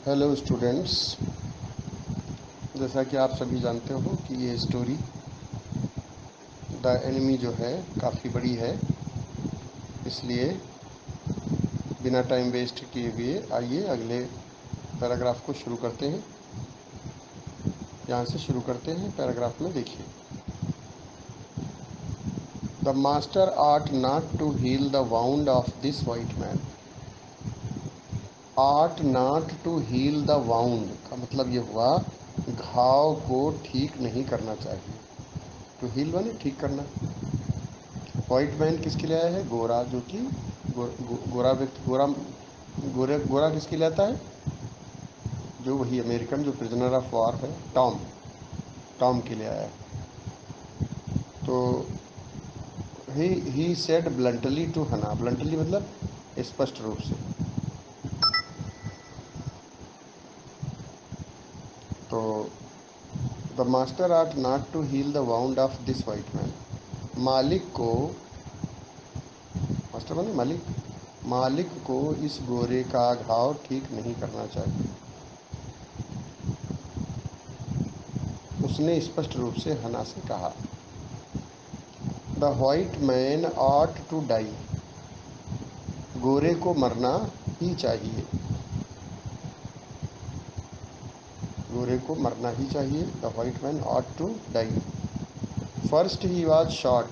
Hello students, जैसा कि आप सभी जानते हो कि ये स्टोरी द एनिमी जो है काफ़ी बड़ी है, इसलिए बिना टाइम वेस्ट किए हुए आइए अगले पैराग्राफ को शुरू करते हैं। यहाँ से शुरू करते हैं। पैराग्राफ में देखिए, the master art not to heal the wound of this white man. Art not to heal the wound का मतलब ये हुआ घाव को ठीक नहीं करना चाहिए। टू हील माने ठीक करना। वाइट मैन किसके लिए आया है? गोरा, जो कि गोरा व्यक्ति, गोरा किसके लिए आता है? जो वही अमेरिकन जो प्रिजनर ऑफ वॉर है, टॉम के लिए आया है। तो he said bluntly to Hana. Bluntly मतलब स्पष्ट रूप से। तो the master art not to heal the wound of this white man. मालिक को, मास्टर माने मालिक, मालिक को इस गोरे का घाव ठीक नहीं करना चाहिए। उसने स्पष्ट रूप से हना से कहा। The white man ought to die. गोरे को मरना ही चाहिए। गोरे को मरना ही चाहिए। The white man ought to die. First he was shot.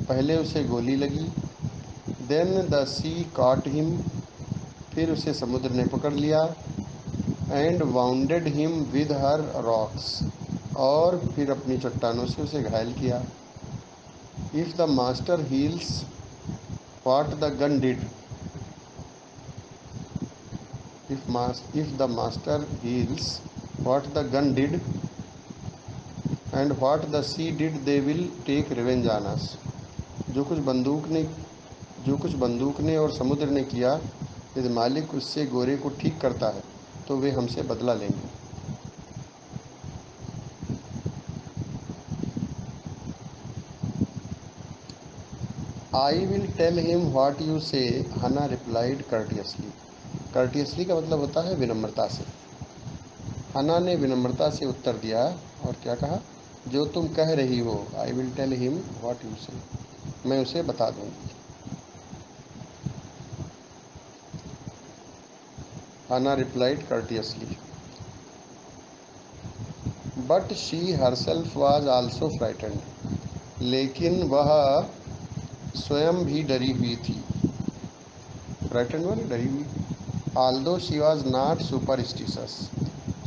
पहले उसे गोली लगी। Then the sea caught him. फिर उसे समुद्र ने पकड़ लिया। And wounded him with her rocks. और फिर अपनी चट्टानों से उसे घायल किया। If the master heals what the gun did. If the master heals what the gun did and what the sea did, they will take revenge on us. जो कुछ बंदूक ने और समुद्र ने किया, यदि मालिक उससे गोरे को ठीक करता है तो वे हमसे बदला लेंगे। I will tell him what you say, Hana replied कर्टियसली। कर्टियसली का मतलब होता है विनम्रता से। हना ने विनम्रता से उत्तर दिया और क्या कहा? जो तुम कह रही हो। I will tell him what you say, मैं उसे बता दूंगी। Hana replied courteously. But she herself was also frightened. लेकिन वह स्वयं भी डरी हुई थी। फ्राइटेंड माने डरी हुई। Although she was not superstitious.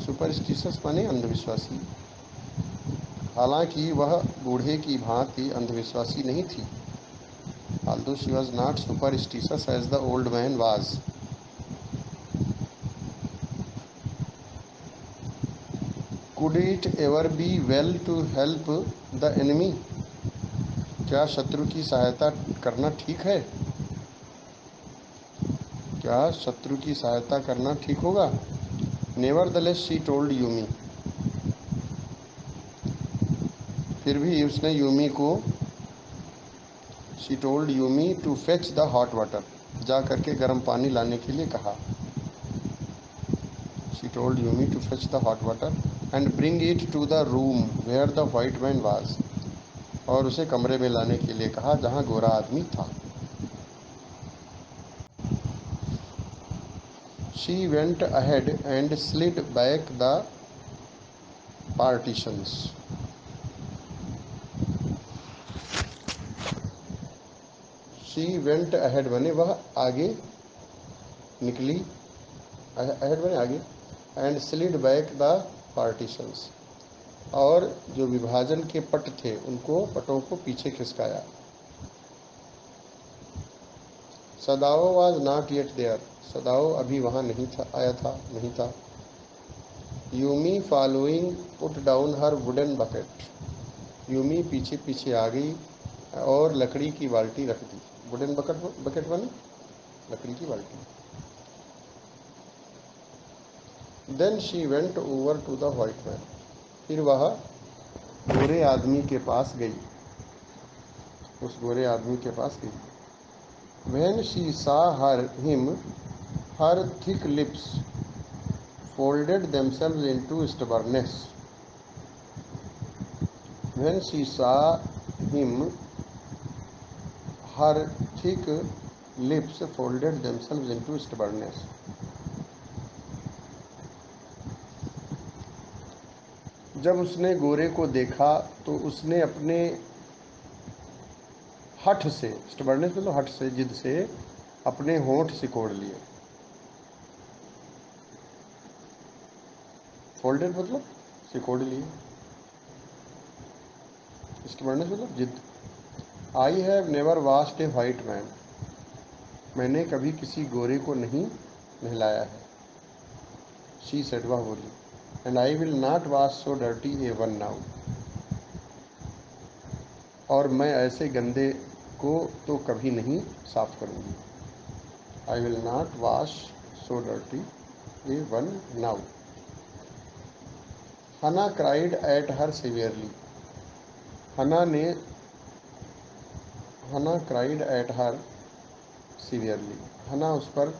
Superstitious माने अंधविश्वासी। हालांकि वह बूढ़े की भांति अंधविश्वासी नहीं थी। Although she was not superstitious as the old man was. Could it ever be well to help the enemy. क्या शत्रु की सहायता करना ठीक है? क्या शत्रु की सहायता करना ठीक होगा? Nevertheless she told Yumi. फिर भी उसने यूमी को, she told Yumi to fetch the hot water, जा करके गर्म पानी लाने के लिए कहा। She told Yumi to fetch the hot water and bring it to the room where the white man was. और उसे कमरे में लाने के लिए कहा जहाँ गोरा आदमी था। She went ahead and slid back the partitions. She went ahead बने वह आगे निकली, अहेड बने आगे, and slid back the partitions, और जो विभाजन के पट थे उनको, पटों को पीछे खिसकाया। सदाओ वाज नॉट येट देयर। सदाओ अभी वहाँ नहीं था, आया था, नहीं था। यूमी फॉलोइंग पुट डाउन हर वुडन बकेट। यूमी पीछे पीछे आ गई और लकड़ी की बाल्टी रख दी। वुडन बकेट बने लकड़ी की बाल्टी। Then she went over to the white man. फिर वह गोरे आदमी के पास गई, उस गोरे आदमी के पास गई। When she saw her him, her thick lips folded themselves into stubbornness. When she saw him, her thick lips folded themselves into stubbornness. जब उसने गोरे को देखा तो उसने अपने हठ से, स्टबर्नेस मतलब हठ से, जिद से अपने होंठ सिकोड़ लिए। फोल्डेड मतलब सिकोड़ लिए, स्टबर्नेस मतलब जिद। I have never washed A white man, मैंने कभी किसी गोरे को नहीं नहलाया है। शी सेड, वह बोली। And I will not wash so dirty A one now, और मैं ऐसे गंदे को तो कभी नहीं साफ करूंगी। I will not wash so dirty A one now. हना क्राइड एट हर सिवियरली, हना ने हना क्राइड एट हर सीवियरली, हना उस पर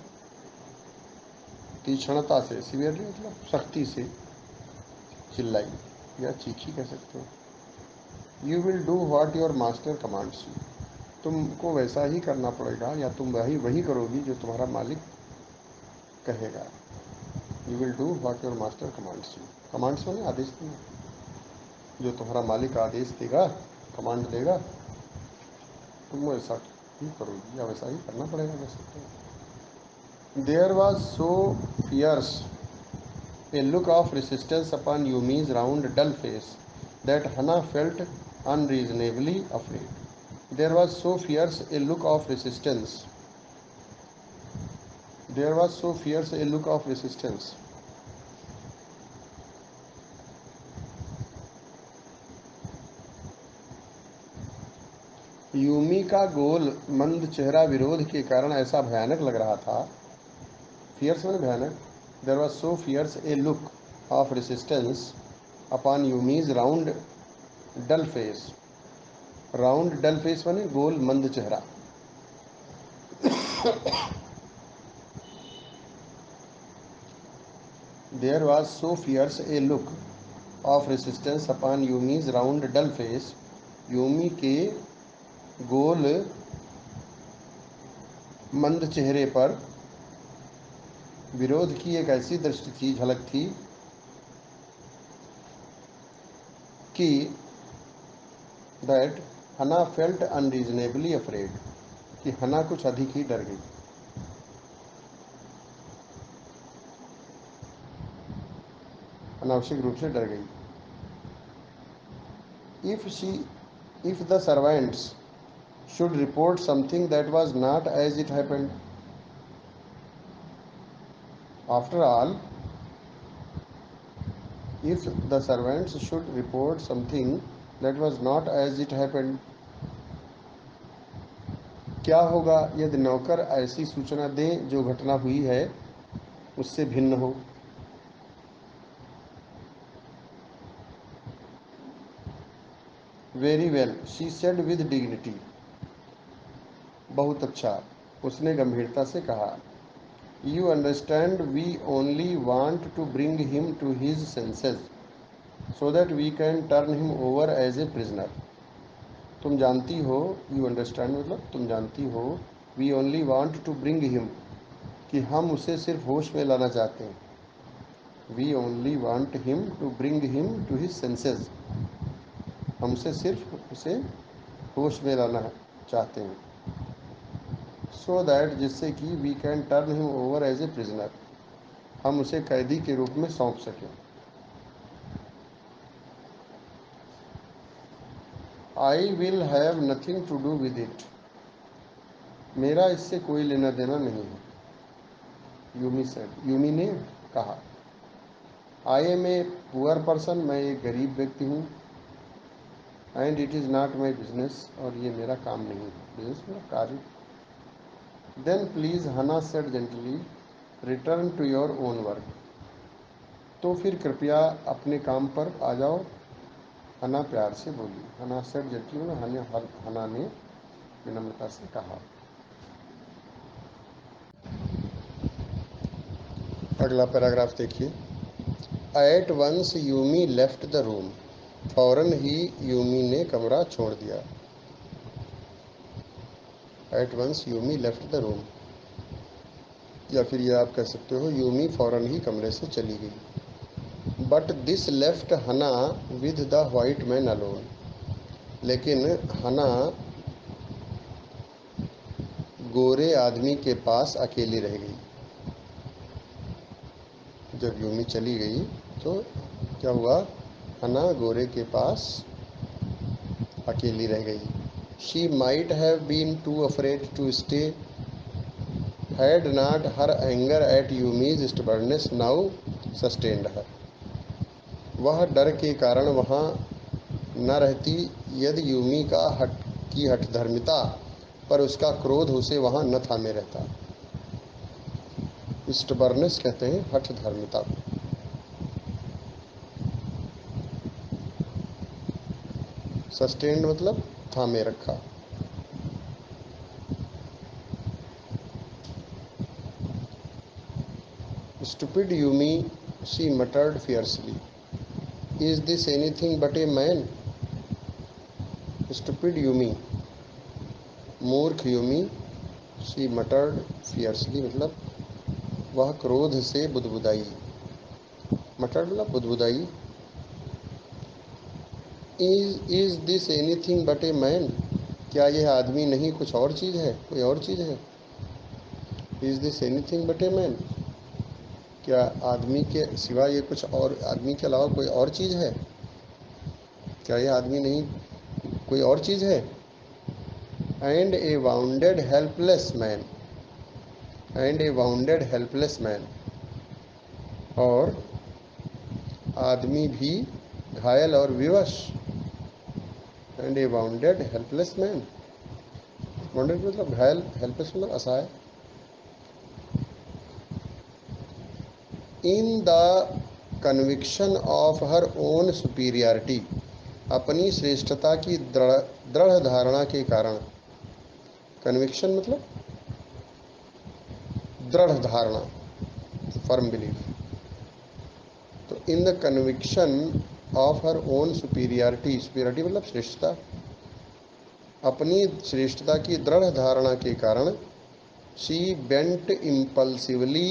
तीक्ष्णता से, सीवियरली मतलब सख्ती से चिल्लाई या चीखी कह सकते हो। You will do what your master commands you, तुमको वैसा ही करना पड़ेगा या तुम वही करोगी जो तुम्हारा मालिक कहेगा। You will do what your master commands you, commands माने आदेश देना, जो तुम्हारा मालिक आदेश देगा, कमांड देगा, तुम वैसा ही करोगी या वैसा ही करना पड़ेगा कह सकते हो। There was so fierce a look of resistance upon Yumi's round, dull face that Hannah felt unreasonably afraid. There was so fierce a look of resistance. There was so fierce a look of resistance. Yumi का गोल मंद चेहरा विरोध के कारण ऐसा भयानक लग रहा था। फियर्स मैंने भयानक। There was so fierce a look of resistance upon Yumi's round dull face, round dull face माने गोल मंद चेहरा। There was so fierce a look of resistance upon Yumi's round dull face, Yumi के गोल मंद चेहरे पर विरोध की एक ऐसी दृष्टि थी, झलक थी कि दैट हना फेल्ट अनरीजनेबली अफ्रेड, कि हना कुछ अधिक ही डर गई, अनावश्यक रूप से डर गई। If the servants should report something that was not as it happened. After all, if the servants should report something that was not as it happened, क्या होगा यदि नौकर ऐसी सूचना दें जो घटना हुई है उससे भिन्न हो। Very well, she said with dignity, बहुत अच्छा, उसने गंभीरता से कहा। You understand, we only want to bring him to his senses so that we can turn him over as a prisoner. तुम जानती हो, यू अंडरस्टैंड मतलब तुम जानती हो, we only want to bring him, कि हम उसे सिर्फ होश में लाना चाहते हैं। We only want him to bring him to his senses, हमसे सिर्फ उसे होश में लाना चाहते हैं। सो दैट, जिससे कि we can turn him over as a prisoner, हम उसे कैदी के रूप में सौंप सकें। I will have nothing to do with it, मेरा इससे कोई लेना देना नहीं है। यूमी सेड, यूमी ने कहा। I am a poor person, मैं एक गरीब व्यक्ति हूँ। And it is not my business, और ये मेरा काम नहीं है। बिजनेस मेरा कार्य। Then please, Hana said gently, return to your own work, तो फिर कृपया अपने काम पर आ जाओ, हना प्यार से बोली। हना सेड जेंटली, हना ने विनम्रता से कहा। अगला पैराग्राफ देखिए। At once Yumi left the room, फौरन ही यूमी ने कमरा छोड़ दिया। At once Yumi left the room, या फिर ये आप कह सकते हो यूमी फौरन ही कमरे से चली गई। बट दिस लेफ्ट हना with the white man alone, लेकिन हना गोरे आदमी के पास अकेली रह गई। जब यूमी चली गई तो क्या हुआ, हना गोरे के पास अकेली रह गई। She might have been too afraid to stay had not her anger at Yumi's stubbornness now sustained her, वह डर के कारण वहाँ न रहती यदि यूमी का हठधर्मिता पर उसका क्रोध उसे वहाँ न थामे रहता। स्टबर्नेस कहते हैं हठधर्मिता को। सस्टेन्ड मतलब थामे रखा। Stupid Yumi, she muttered fiercely, is this anything but a man. Stupid Yumi, मूर्ख यूमी, शी मटर्ड फियर्सली मतलब वह क्रोध से बुदबुदाई। मटर्ड मतलब बुदबुदाई। Is this anything but a man, क्या यह आदमी नहीं कुछ और चीज़ है, कोई और चीज़ है। Is this anything but a man, क्या आदमी के सिवा ये कुछ और, आदमी के अलावा कोई और चीज़ है, क्या यह आदमी नहीं कोई और चीज़ है। And A bounded helpless man, and A bounded helpless man, और आदमी भी घायल और विवश। And A bounded helpless man, bounded मतलब घायल, हेल्पलेस मतलब असहाय। In the conviction of her own superiority, अपनी श्रेष्ठता की दृढ़ धारणा के कारण। कन्विक्शन मतलब दृढ़ धारणा, फर्म बिलीफ। तो in the conviction of her own superiority, superiority मतलब श्रेष्ठता, अपनी श्रेष्ठता की दृढ़ धारणा के कारण she bent impulsively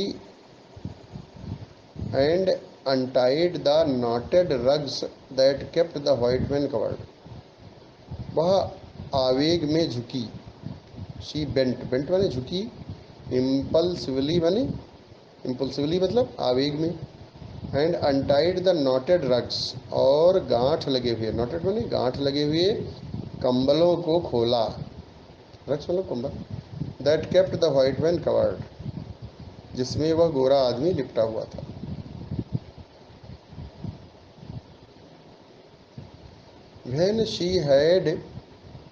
and untied the knotted rugs that kept the white man covered, वह आवेग में झुकी। शी बेंट, बेंट माने झुकी, इम्पल्सिवली माने, इम्पल्सिवली मतलब आवेग में, and untied the noted rugs, और गांठ लगे हुए, नॉटेड माने गांठ लगे हुए कंबलों को खोला। रग्स मतलब कंबल। That kept the white man covered, जिसमें वह गोरा आदमी लिपटा हुआ था। When she had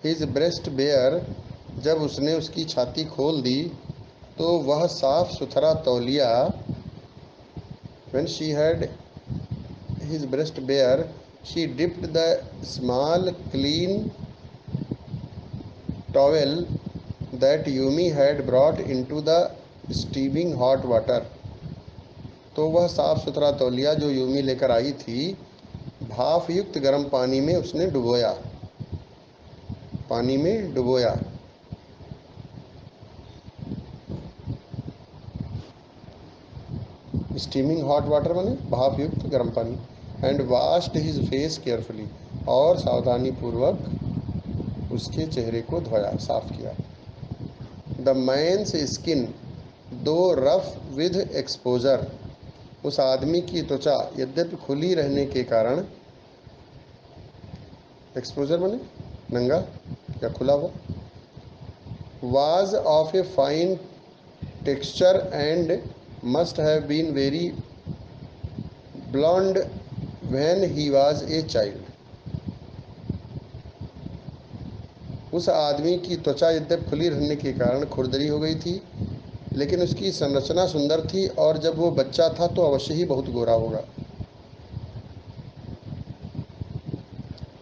his breast bare, जब उसने उसकी छाती खोल दी तो वह साफ सुथरा तौलिया। When she had his breast bare, she dipped the small clean towel that Yumi had brought into the steaming hot water, तो वह साफ सुथरा तौलिया जो यूमी लेकर आई थी भाप युक्त गर्म पानी में उसने डुबोया, पानी में डुबोया। स्टीमिंग हॉट वाटर माने भाप युक्त गर्म पानी। And washed his face carefully, और सावधानी पूर्वक उसके चेहरे को धोया, साफ किया। द मैन्स स्किन दो रफ विद एक्सपोजर, उस आदमी की त्वचा यद्यपि खुली रहने के कारण, एक्सपोजर माने नंगा या खुला हुआ, was of a fine texture and must have been very blond when he was a child, उस आदमी की त्वचा यद्यप खुली रहने के कारण खुरदरी हो गई थी, लेकिन उसकी संरचना सुंदर थी, और जब वो बच्चा था तो अवश्य ही बहुत गोरा होगा।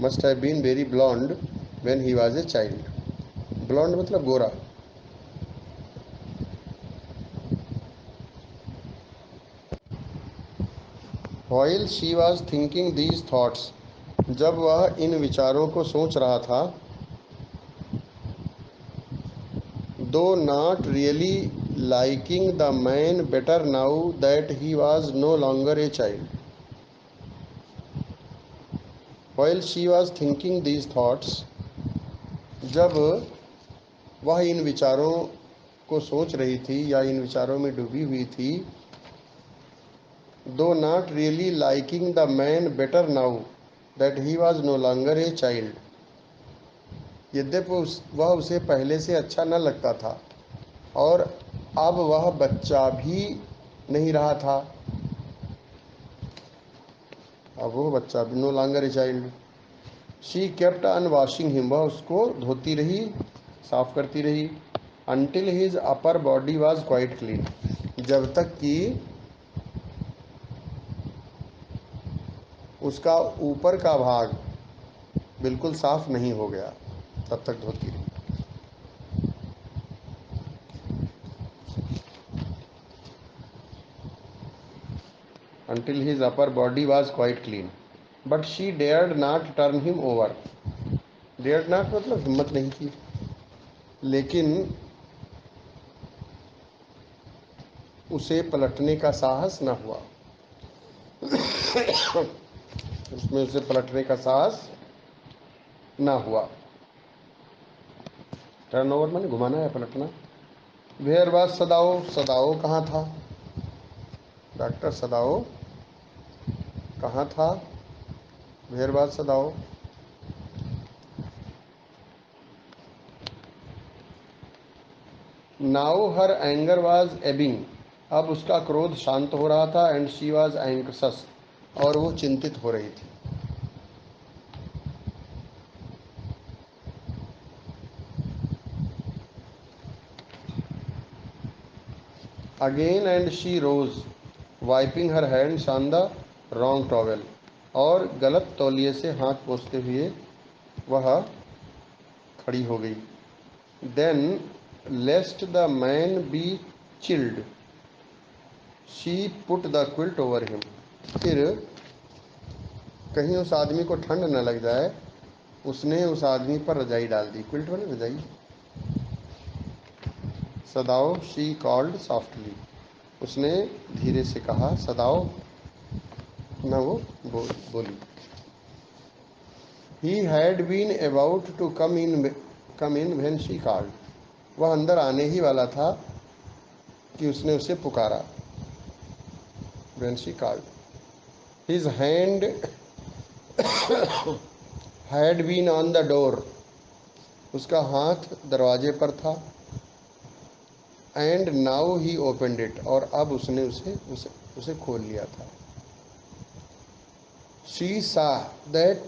Must have been very blond when he was a child, blond मतलब गोरा। While she was thinking these thoughts, जब वह इन विचारों को सोच रहा था, though not really liking the man better now that he was no longer a child. While she was thinking these thoughts, जब वह इन विचारों को सोच रही थी या इन विचारों में डूबी हुई थी, though not really liking the man better now that he was no longer a child, यद्यपि वह उसे पहले से अच्छा न लगता था और अब वह बच्चा भी नहीं रहा था, अब वो बच्चा भी, no longer a child. She kept on washing him, वह उसको धोती रही, साफ करती रही, until his upper body was quite clean, जब तक कि उसका ऊपर का भाग बिल्कुल साफ नहीं हो गया, तब तक धोती रही। Until his upper body was quite clean, but she dared not turn him over. Dared not मतलब हिम्मत नहीं की, लेकिन उसे पलटने का साहस न हुआ। उसमें उसे पलटने का साहस ना हुआ। टर्न ओवर माने घुमाना या पलटना। वेयर वाज सदाओ, सदाओ कहाँ था? डॉक्टर सदाओ कहाँ था? Where was Sadao. Now her anger was ebbing, अब उसका क्रोध शांत हो रहा था, एंड शी वाज एंक्सस, और वो चिंतित हो रही थी। Again and she rose wiping her hands on the wrong towel, और गलत तौलिए से हाथ पोंछते हुए वह खड़ी हो गई। Then lest the man be chilled she put the quilt over him, फिर कहीं उस आदमी को ठंड न लग जाए, उसने उस आदमी पर रजाई डाल दी। क्विल्ट वाली रजाई। सदाओ शी कॉल्ड सॉफ्टली, उसने धीरे से कहा, सदाओ न वो बोली। He had been about to come in when she called, वह अंदर आने ही वाला था कि उसने उसे पुकारा। When she called, his hand had been on the door, उसका हाथ दरवाजे पर था। And now he opened it, और अब उसने उसे खोल लिया था। She saw that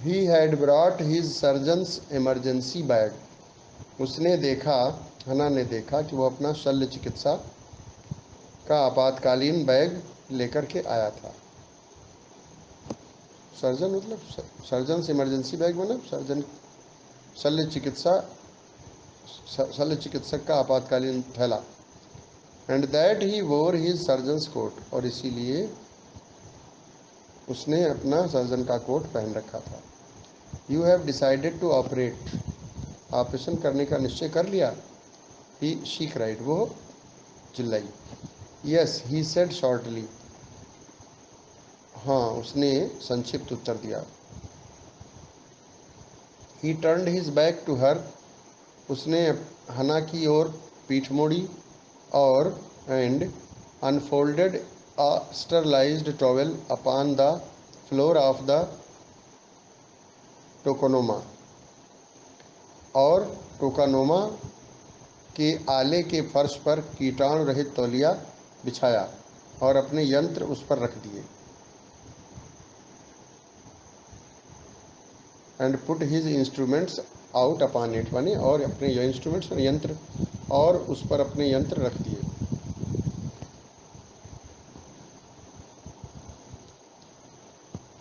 he had brought his surgeon's emergency bag, उसने देखा, हना ने देखा कि वो अपना शल्य चिकित्सा का आपातकालीन बैग लेकर के आया था। सर्जन मतलब सर्जन्स इमरजेंसी बैग मतलब सर्जन शल्य चिकित्सक का आपातकालीन थैला। एंड दैट ही वोर हिज सर्जन्स कोट, और इसीलिए उसने अपना सर्जन का कोट पहन रखा था। You have decided to operate, operation करने का निश्चय कर लिया। ही शी क्राइड, वो चिल्लाई। यस ही सेड शॉर्टली, हाँ उसने संक्षिप्त उत्तर दिया। He turned his back to her, उसने हना की ओर पीठ मोड़ी, और and unfolded a sterilised towel upon the floor of the tokonoma, और टोकानोमा के आले के फर्श पर कीटाणु रहित तौलिया बिछाया और अपने यंत्र उस पर रख दिए। And put his instruments out upon it, माने और अपने इंस्ट्रूमेंट्स और यंत्र, और उस पर अपने यंत्र रख दिए।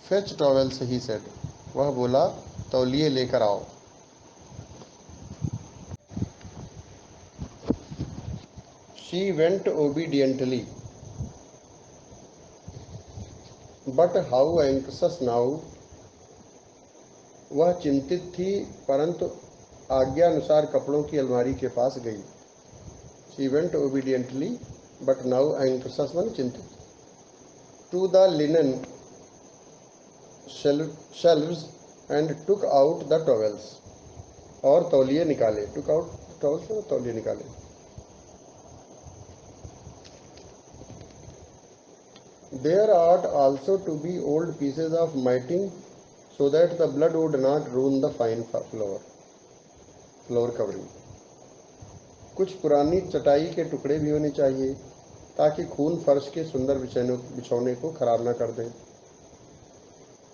फेच टॉवेल्स ही सेड, वह बोला तौलिए लेकर आओ। She went obediently, but how एंक्सस now, वह चिंतित थी परंतु आज्ञानुसार कपड़ों की अलमारी के पास गई। She went obediently but now anxious मन चिंतित। To the linen shelves and took out the towels, और तौलिए निकाले। टुक आउट टॉवेल्स में तौलिए निकाले। There are also to be old pieces of matting so that the blood would not ruin the fine floor covering. कुछ पुरानी चटाई के टुकड़े भी होने चाहिए ताकि खून फर्श के सुंदर बिछौने को खराब ना कर दें।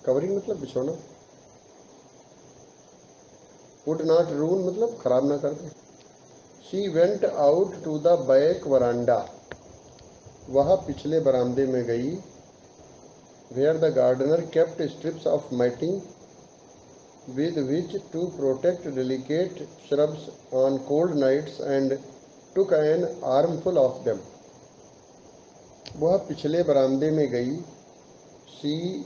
कवरिंग मतलब बिछौना। वुड नॉट रून मतलब खराब ना कर दें। She went out to the back veranda, वह पिछले बरामदे में गई। Where the gardener kept strips of matting with which to protect delicate shrubs on cold nights and took an armful of them. वह पिछले बरामदे में गई। She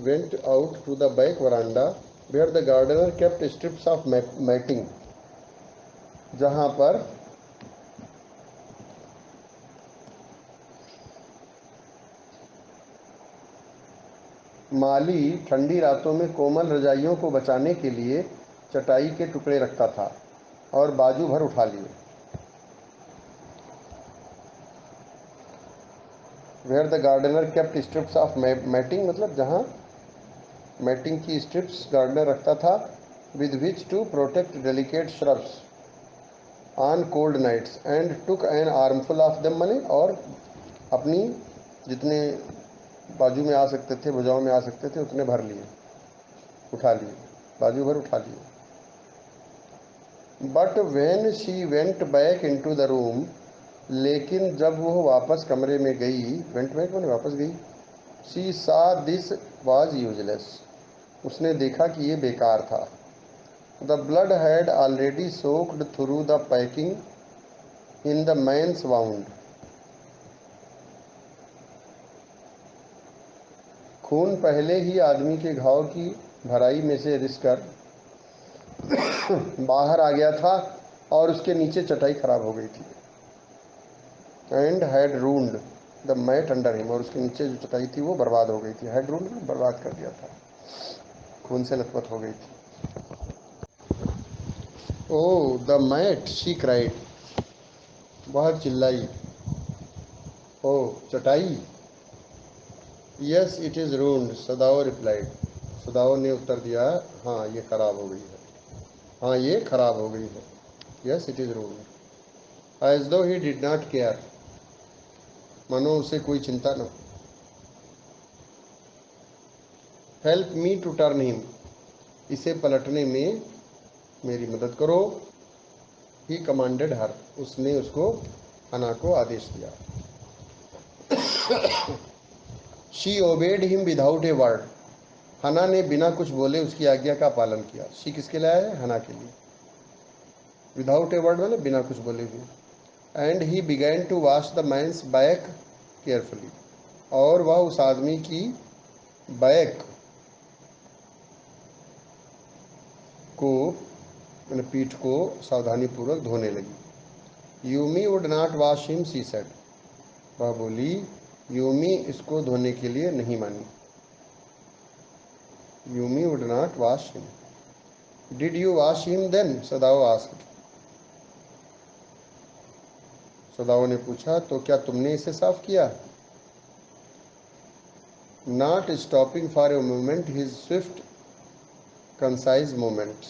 went out to the back veranda where the gardener kept strips of matting, जहाँ पर माली ठंडी रातों में कोमल रजाइयों को बचाने के लिए चटाई के टुकड़े रखता था और बाजू भर उठा लिए। Where the gardener kept strips of matting मतलब जहाँ मैटिंग की स्ट्रिप्स गार्डनर रखता था। With which to protect delicate shrubs on cold nights and took an armful of them मनी, और अपनी जितने बाजू में आ सकते थे, भुजाओं में आ सकते थे, उतने भर लिए, उठा लिए, बाजू भर उठा लिए। But when she went back in to the room, लेकिन जब वह वापस कमरे में गई, वेंट बैक मैंने वापस गई। शी सा दिस वाज यूजलेस, उसने देखा कि ये बेकार था। The blood had already soaked through the packing in the man's wound, खून पहले ही आदमी के घाव की भराई में से रिसकर बाहर आ गया था और उसके नीचे चटाई खराब हो गई थी। And had ruined the mat under him, और उसके नीचे जो चटाई थी वो बर्बाद हो गई थी। हैड रून्ड बर्बाद कर दिया था, खून से लथपथ हो गई थी। Oh the mat she cried, वह चिल्लाई। ओ चटाई। Yes it is ruined, Sadao replied, Sadao ने उत्तर दिया, हाँ ये खराब हो गई है, हाँ ये खराब हो गई है। यस इट इज़ रून्ड, एज दो ही डिड नॉट केयर, मानो उसे कोई चिंता न। Help me to turn him, इसे पलटने में मेरी मदद करो। ही कमांडेड हर, उसने उसको हना को आदेश दिया। She obeyed him without a word, Hana ने बिना कुछ बोले उसकी आज्ञा का पालन किया। शी किसके लिए आया है? हना के लिए। विदाउट ए वर्ड मतलब बिना कुछ बोले हुए। And he began to wash the man's back carefully, और वह उस आदमी की बैक को, मैंने पीठ को सावधानीपूर्वक धोने लगी। Yumi would not wash him she said, वह बोली यूमी इसको धोने के लिए नहीं मानी। Yumi would not wash him. Did you wash him then, Sadao asked, Sadao ने पूछा तो क्या तुमने इसे साफ किया। Not stopping for a moment his swift concise movements,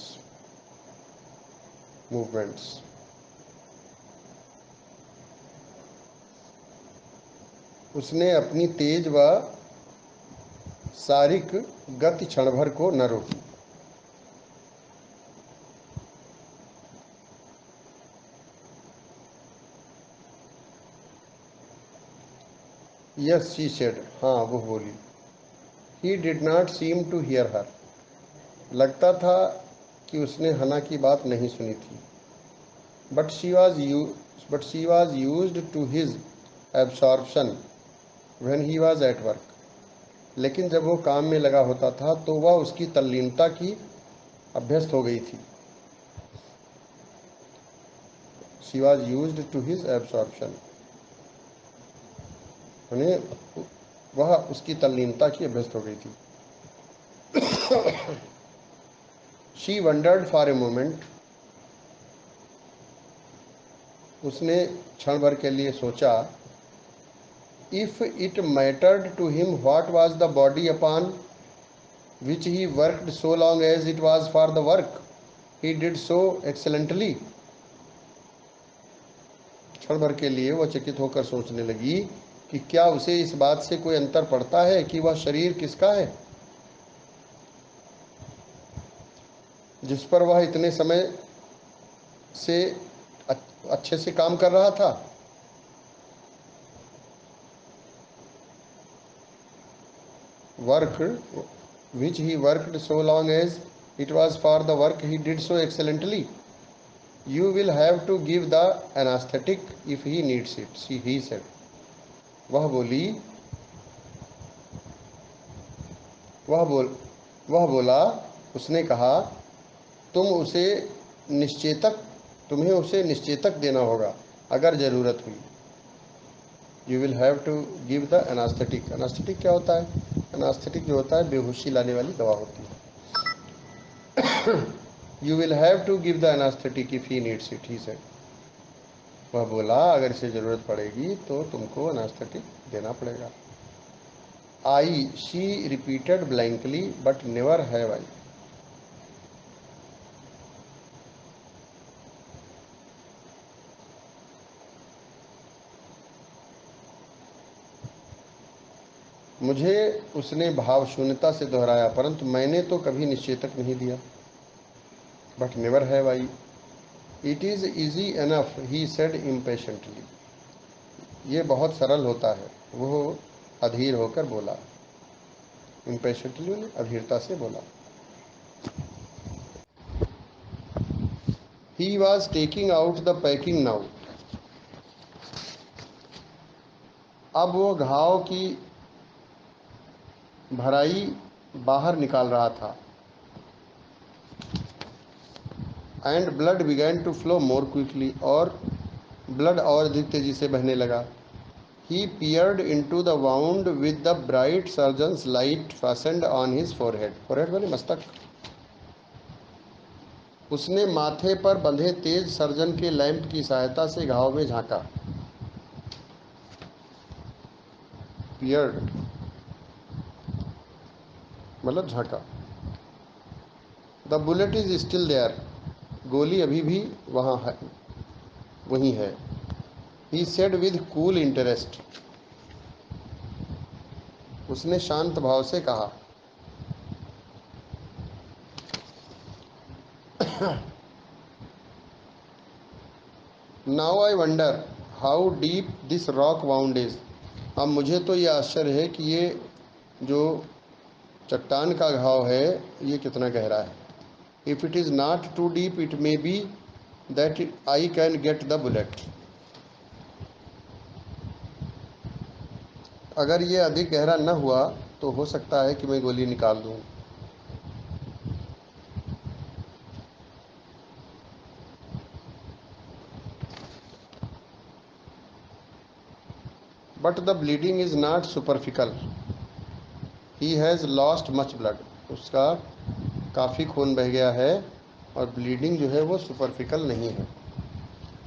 उसने अपनी तेज व सारिक गति क्षण भर को न रोकी। यस शी सेड, हाँ वो बोली। He did not seem to hear her, लगता था कि उसने हना की बात नहीं सुनी थी। But she was used to his absorption when he was at work, लेकिन जब वो काम में लगा होता था तो वह उसकी तल्लीनता की अभ्यस्त हो गई थी। She was used to his absorption, यानी वह उसकी तल्लीनता की अभ्यस्त हो गई थी। She wondered for a moment, उसने क्षण भर के लिए सोचा। If it mattered to him what was the body upon which he worked so long as it was for the work he did so excellently। क्षण भर के लिए वह चकित होकर सोचने लगी कि क्या उसे इस बात से कोई अंतर पड़ता है कि वह शरीर किसका है जिस पर वह इतने समय से अच्छे से काम कर रहा था। Work which he worked so long as it was for the work he did so excellently। You will have to give the anesthetic if he needs it, he said। वह बोली वह बोल वह बोला उसने कहा निश्चेतक तुम्हें उसे निश्चेतक देना होगा अगर ज़रूरत हुई। You will have to give the anaesthetic. Anaesthetic क्या होता है? एनास्थेटिक जो होता है बेहोशी लाने वाली दवा होती है। You will have to give the anaesthetic if he needs it, he said. वह बोला अगर इसे ज़रूरत पड़ेगी तो तुमको एनास्थेटिक देना पड़ेगा। I, she repeated blankly, but never have I. मुझे, उसने भाव शून्यता से दोहराया, परंतु मैंने तो कभी निश्चेतक नहीं दिया। But never have I. It is easy enough, he said impatiently. ये बहुत सरल होता है, वो अधीर होकर बोला। इम्पेशेंटली अधीरता से बोला। He was taking out the packing now. अब वो घाव की भराई बाहर निकाल रहा था। And blood began to flow more quickly, और ब्लड और अधिक तेजी से बहने लगा। He peered into the wound with the bright surgeon's light fastened on his forehead. Forehead माने मस्तक। उसने माथे पर बंधे तेज सर्जन के लैंप की सहायता से घाव में झांका। पियर्ड मतलब झांका। The bullet is still there. गोली अभी भी वहाँ है, वहीं है। He said with cool interest. उसने शांत भाव से कहा। Now I wonder how deep this rock wound is. अब मुझे तो ये आश्चर्य है कि ये जो चट्टान का घाव है ये कितना गहरा है। If it is not too deep it may be that I can get the bullet. अगर ये अधिक गहरा न हुआ तो हो सकता है कि मैं गोली निकाल दूँ। But the bleeding is not superficial. He has lost much blood. उसका काफ़ी खून बह गया है और ब्लीडिंग जो है वो सुपरफिकल नहीं है।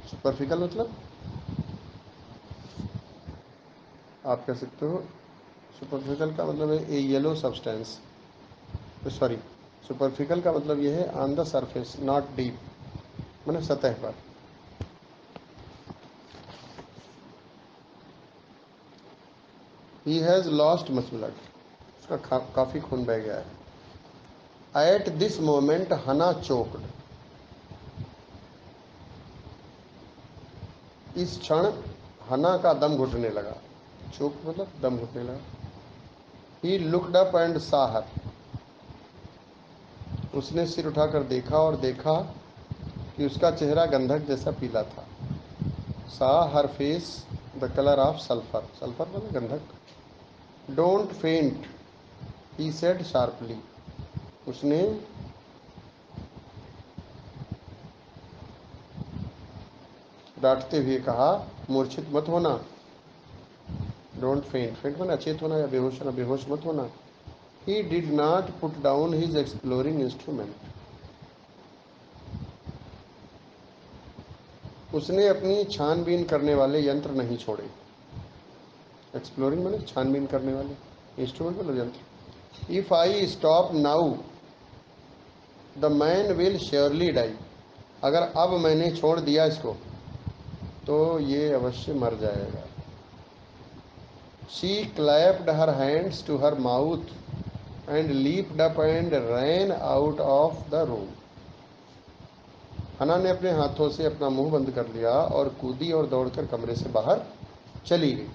सुपरफिकल मतलब आप कह सकते हो, सुपरफिकल का मतलब है ए येलो सब्सटेंस। सॉरी, सुपरफिकल का मतलब ये है on the surface, not deep, मतलब सतह पर। ही हैज़ लॉस्ट मच ब्लड। उसका काफ़ी खून बह गया है। एट दिस मोमेंट हना चोक्ड। इस क्षण हना का दम घुटने लगा। चोक मतलब दम घुटने लगा। ही लुकड अप एंड सा हर। उसने सिर उठाकर देखा और देखा कि उसका चेहरा गंधक जैसा पीला था। Saw her face the colour of sulphur. Sulphur मतलब गंधक। डोंट फेंट, ही सेड शार्पली, उसने डांटते हुए कहा, मूर्छित मत होना। डोंट फेंट, फेंट माने अचेत होना या बेहोश होना, बेहोश मत होना। ही did not put down his exploring instrument, उसने अपनी छानबीन करने वाले यंत्र नहीं छोड़े। एक्सप्लोरिंग माने छानबीन करने वाले, इंस्ट्रूमेंट मतलब यंत्र। If I stop now the man will surely die, अगर अब मैंने छोड़ दिया इसको तो ये अवश्य मर जाएगा। She clapped her hands to her mouth and leaped up and ran out of the room, Hana ने अपने हाथों से अपना मुंह बंद कर लिया और कूदी और दौड़कर कमरे से बाहर चली गई।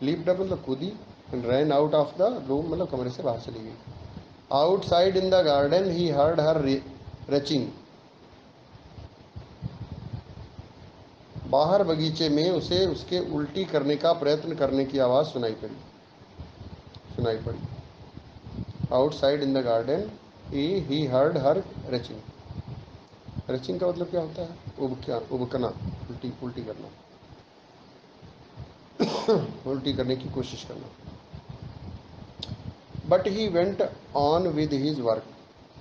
लीप्ड अप मतलब कूदी, and ran out of the room मतलब कमरे से बाहर चली गई। Outside in the garden he heard her retching, बाहर बगीचे में उसे उसके उल्टी करने का प्रयत्न करने की आवाज़ सुनाई पड़ी। Outside in the garden he heard her retching, retching का मतलब क्या होता है? उबकना, उल्टी उल्टी करना, उल्टी करने की कोशिश करना। But he went on with his work,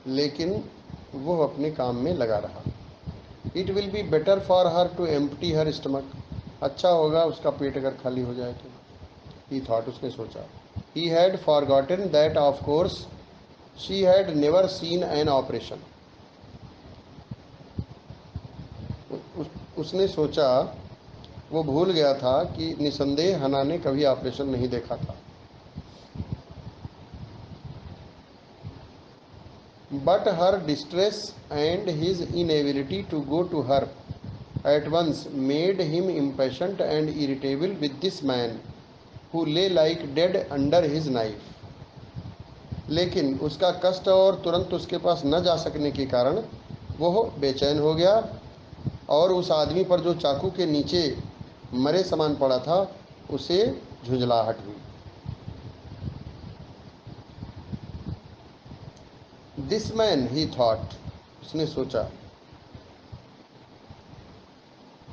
लेकिन वो अपने काम में लगा रहा। It will be better for her to empty her stomach, अच्छा होगा उसका पेट अगर खाली हो जाए तो। ही थॉट, उसने सोचा। He had forgotten that of course she had never seen an operation, उसने सोचा, वो भूल गया था कि निसंदेह हना ने कभी ऑपरेशन नहीं देखा था। But her distress and his inability to go to her at once made him impatient and irritable with this man who lay like dead under his knife, लेकिन उसका कष्ट और तुरंत उसके पास न जा सकने के कारण वह बेचैन हो गया और उस आदमी पर जो चाकू के नीचे मरे समान पड़ा था उसे झुंझलाहट हुई। दिस मैन ही थॉट, उसने सोचा,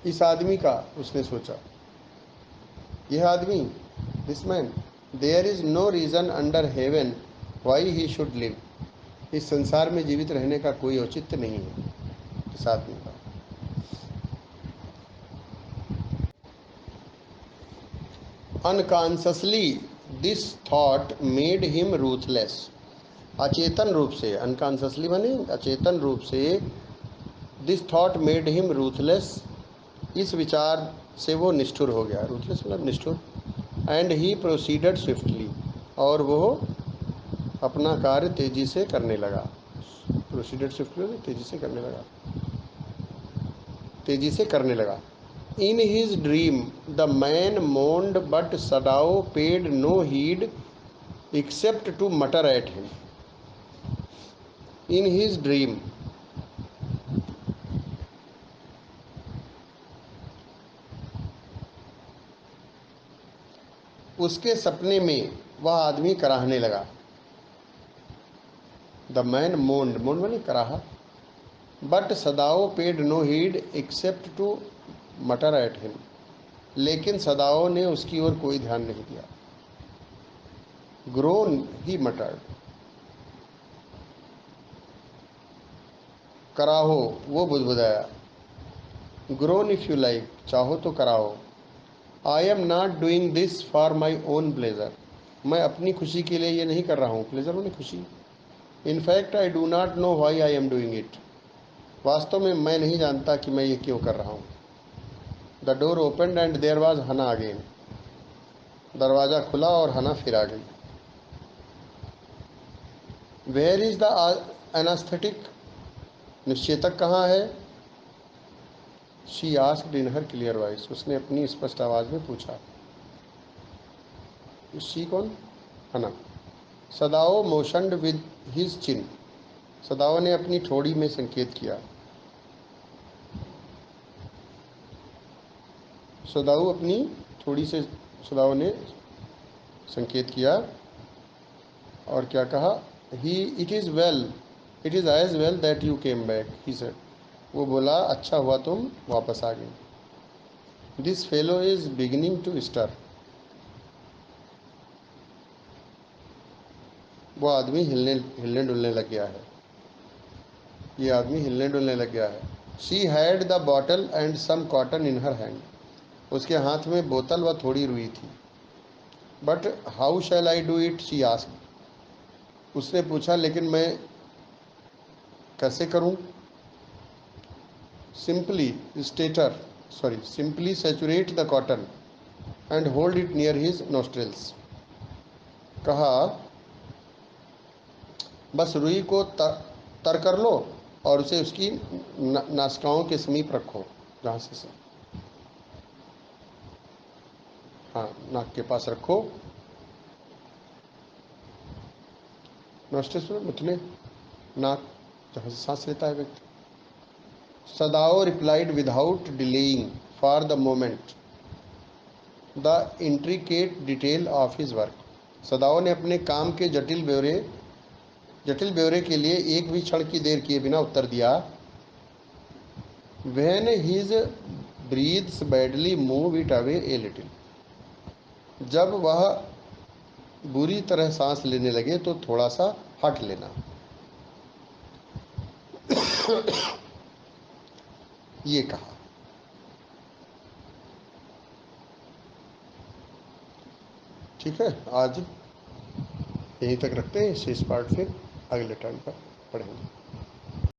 इस आदमी का, उसने सोचा, यह आदमी, this man, there is no reason under heaven why he should live, इस संसार में जीवित रहने का कोई औचित्य नहीं है इस आदमी का। Unconsciously this thought made him ruthless, अचेतन रूप से, अनकॉन्शसली माने अचेतन रूप से, this thought made him ruthless, इस विचार से वो निष्ठुर हो गया, रूथलेस मतलब निष्ठुर। एंड ही प्रोसीडेड स्विफ्टली, और वो अपना कार्य तेजी से करने लगा। प्रोसीडेड स्विफ्टली तेजी से करने लगा। In his dream the man moaned but Sadao paid no heed except to mutter at him. In his dream, उसके सपने में वह आदमी कराहने लगा। द मैन मोन्ड, मोन्ड माने कराहा। But Sadao paid no heed except to mutter at him, लेकिन Sadao ने उसकी ओर कोई ध्यान नहीं दिया। ग्रोन ही मटर्ड, कराहो, वो बुदबुदाया। ग्रोन इफ यू लाइक, चाहो तो कराहो। I am not doing this for my own pleasure, मैं अपनी खुशी के लिए ये नहीं कर रहा हूँ, प्लेजर माने खुशी। In fact I do not know why I am doing it, वास्तव में मैं नहीं जानता कि मैं ये क्यों कर रहा हूँ। The door opened and there was Hana again, दरवाज़ा खुला और हना फिर आ गई। वेयर इज द एनास्थेटिक, निश्चेतक कहाँ है? She asked in her clear voice, उसने अपनी स्पष्ट आवाज़ में पूछा। शी कौन? हना। सदाओ मोशनड विद हिज चिन, सदाओ ने अपनी ठोड़ी में संकेत किया। सदाओ अपनी थोड़ी से, सदाओ ने संकेत किया। और क्या कहा? He it is as well that you came back, he said. वो बोला अच्छा हुआ तुम वापस आ गए। This fellow is beginning to stir. वो आदमी हिलने हिलने डुलने लग गया है। ये आदमी हिलने डुलने लग गया है। She had the bottle and some cotton in her hand. उसके हाथ में बोतल व थोड़ी रुई थी। But how shall I do it, she asked. उसने पूछा लेकिन मैं कैसे करूं? Simply stator simply saturate the cotton and hold it near his nostrils. कहा बस रुई को तर कर लो और उसे उसकी नासिकाओं के समीप रखो, जहाँ से हाँ नाक के पास रखो। नोस्ट्रिल्स में मुतले, नाक जहाँ से सांस लेता है व्यक्ति। Sadao replied without delaying for the moment the intricate detail of his work. Sadao ने अपने काम के जटिल ब्यौरे के लिए एक भी क्षण की देर किए बिना उत्तर दिया। When his breaths badly move it away a little. जब वह बुरी तरह सांस लेने लगे तो थोड़ा सा हट लेना। ये कहा। ठीक है, आज यहीं तक रखते हैं। शेष पार्ट फिर अगले टाइम पर पढ़ेंगे।